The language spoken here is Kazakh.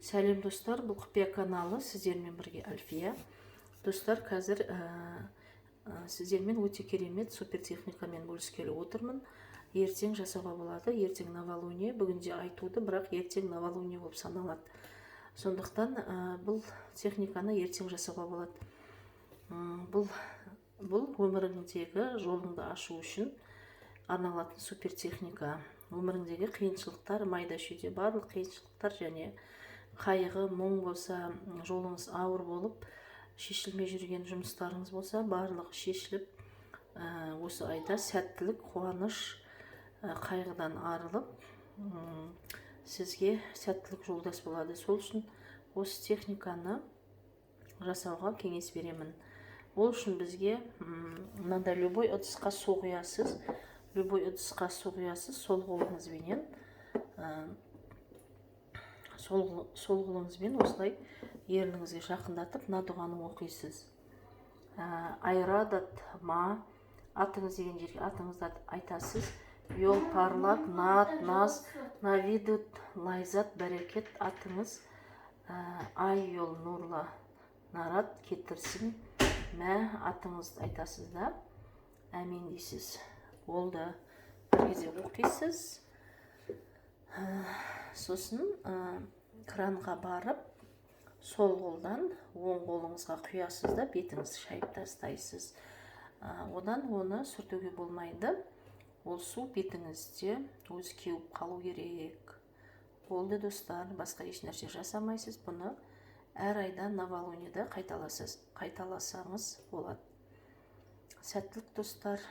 Сәлем достар, бұл құпия каналы, сіздермен бірге Альфия. Достар, қазір сіздермен өте керемет супер техникамен бөліскелі отырмын. Ертең жасауға болады, ертең новолуние, бүгінде айтуды, бірақ ертең новолуние болып саналады. Сондықтан бұл техниканы ертең жасауға болады. Бұл өміріңдегі жолыңды ашу үшін арналатын супер техника. Өміріңдегі қиыншылықтар, майда шүйде барлық қиыншылықтар және қайғы, мұң болса, жолыңыз ауыр болып, шешілмей жүрген жұмыстарыңыз болса, барлығы шешіліп, осы айда сәттілік, қуаныш, қайғыдан арылып, сізге сәттілік жолдас болады. Сол үшін осы техниканы жасауға кеңес беремін. Ол үшін бізге мынандай любой ыдысқа су құясыз, сол қолыңызбенен сол қолыңызбен осылай ерніңізге жақындатып мына дұғаны оқисыз. Айрадат ма, атыңыз деген жерге атыңызды айтасыз. Йол парлак, нат, наз, навидут, лайзат, бәрекет, атыңыз ай йол нурла нарат кетірсін. Мә, атыңызды айтасыз да, әмин дейсіз. Болды, бір кезде оқисыз. Сосын кранға барып, сол қолдан оң қолыңызға құясыз да, бетіңізді шайып тастайсыз. Одан оны сүртуге болмайды. Ол су бетіңізде өзі кеуіп қалу керек. Болды достар, басқа еш нәрсе жасамайсыз. Бұны әр айда новолунияда қайталасаңыз болады. Сәттілік достар.